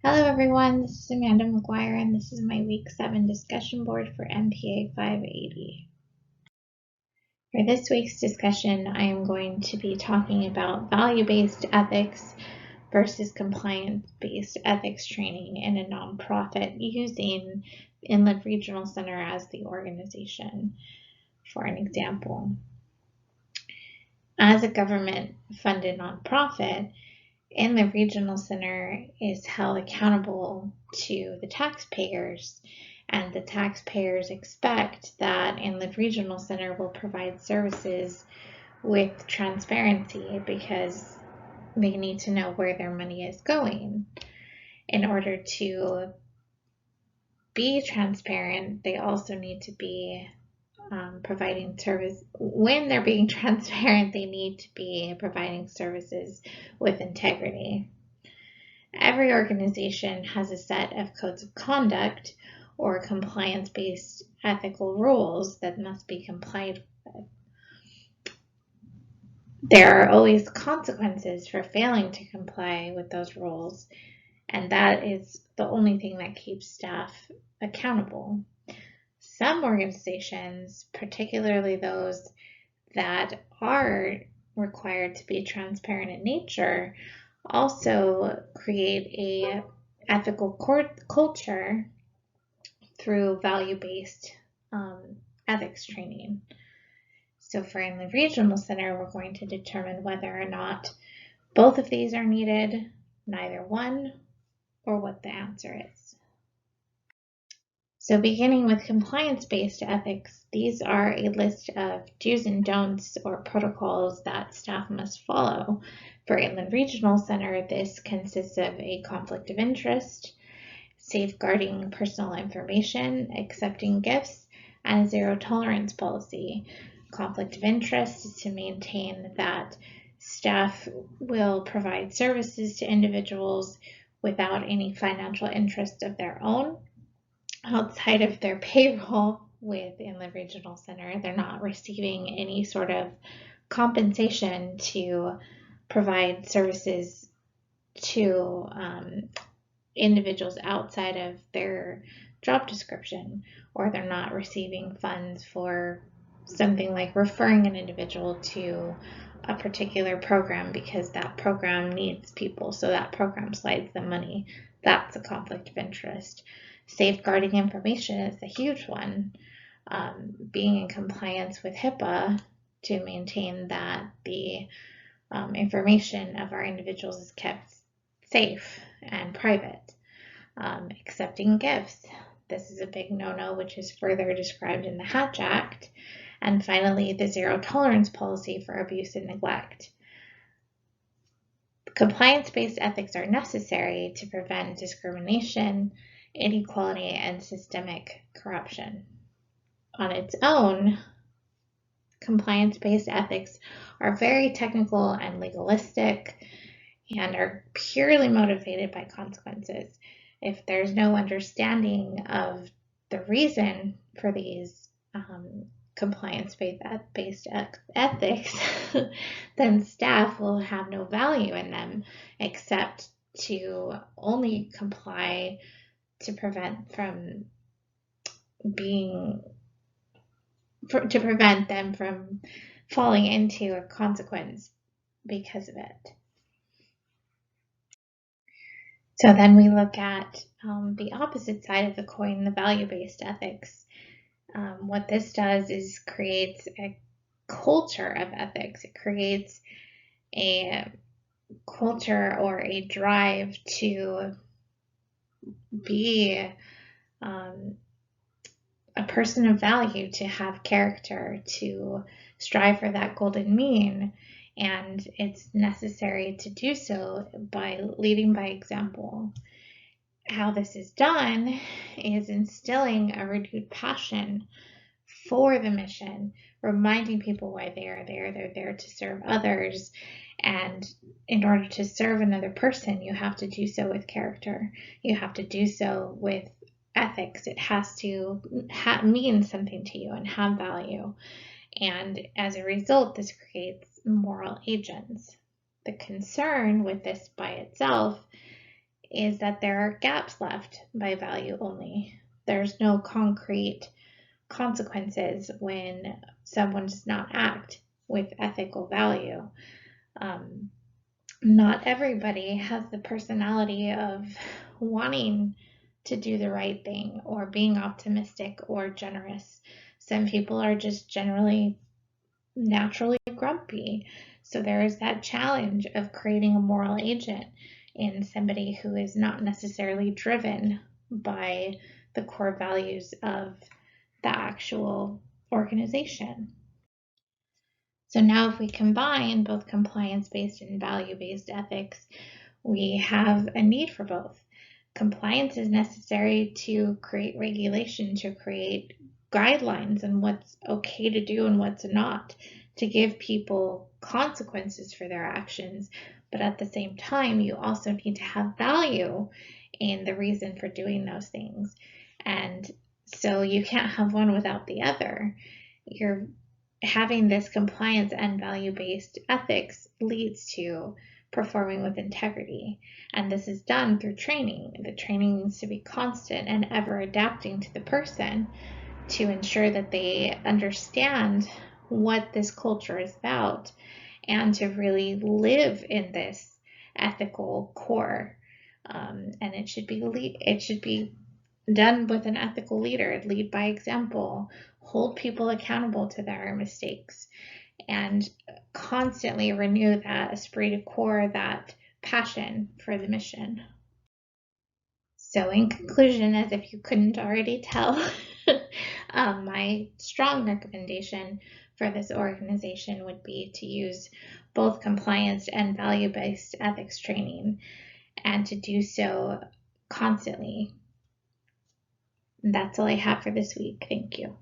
Hello everyone, this is Amanda McGuire and this is my week 7 discussion board for MPA 580. For this week's discussion, I am going to be talking about value-based ethics versus compliance-based ethics training in a nonprofit using Inland Regional Center as the organization. For an example, as a government-funded nonprofit, Inland Regional Center is held accountable to the taxpayers, and the taxpayers expect that Inland Regional Center will provide services with transparency because they need to know where their money is going. In order to be transparent, they also need to be providing service. When they're being transparent, they need to be providing services with integrity. Every organization has a set of codes of conduct or compliance-based ethical rules that must be complied with. There are always consequences for failing to comply with those rules, and that is the only thing that keeps staff accountable. Some organizations, particularly those that are required to be transparent in nature, also create a ethical culture through value-based ethics training. So for Inland Regional Center, we're going to determine whether or not both of these are needed, neither one, or what the answer is. So beginning with compliance-based ethics, these are a list of do's and don'ts or protocols that staff must follow. For Inland Regional Center, this consists of a conflict of interest, safeguarding personal information, accepting gifts, and a zero tolerance policy. Conflict of interest is to maintain that staff will provide services to individuals without any financial interest of their own outside of their payroll with Inland Regional Center. They're not receiving any sort of compensation to provide services to individuals outside of their job description, or they're not receiving funds for something like referring an individual to a particular program because that program needs people, so that program slides them money. That's a conflict of interest. Safeguarding information is a huge one. Being in compliance with HIPAA to maintain that the information of our individuals is kept safe and private. Accepting gifts. This is a big no-no, which is further described in the Hatch Act. And finally, the zero tolerance policy for abuse and neglect. Compliance-based ethics are necessary to prevent discrimination, inequality, and systemic corruption. On its own, compliance-based ethics are very technical and legalistic and are purely motivated by consequences. If there's no understanding of the reason for these compliance-based ethics, then staff will have no value in them except to only comply to prevent them from falling into a consequence because of it. So then we look at the opposite side of the coin, the value-based ethics. What this does is creates a culture of ethics. It creates a culture or a drive to be a person of value, to have character, to strive for that golden mean. And it's necessary to do so by leading by example. How this is done is instilling a renewed passion for the mission, reminding people why they are there. They're there to serve others. And in order to serve another person, you have to do so with character. You have to do so with ethics. It has to mean something to you and have value. And as a result, this creates moral agents. The concern with this by itself is that there are gaps left by value only. There's no concrete consequences when someone does not act with ethical value. Not everybody has the personality of wanting to do the right thing or being optimistic or generous. Some people are just generally naturally grumpy. So there is that challenge of creating a moral agent in somebody who is not necessarily driven by the core values of the actual organization. So now if we combine both compliance-based and value-based ethics, we have a need for both. Compliance is necessary to create regulation, to create guidelines on what's okay to do and what's not, to give people consequences for their actions. But at the same time, you also need to have value in the reason for doing those things. And so you can't have one without the other. You're having this compliance and value-based ethics leads to performing with integrity. And this is done through training. The training needs to be constant and ever adapting to the person to ensure that they understand what this culture is about and to really live in this ethical core. And it should be done with an ethical leader, lead by example, hold people accountable to their mistakes, and constantly renew that esprit de corps, that passion for the mission. So in conclusion, as if you couldn't already tell, my strong recommendation for this organization would be to use both compliance and value-based ethics training, and to do so constantly. That's all I have for this week. Thank you.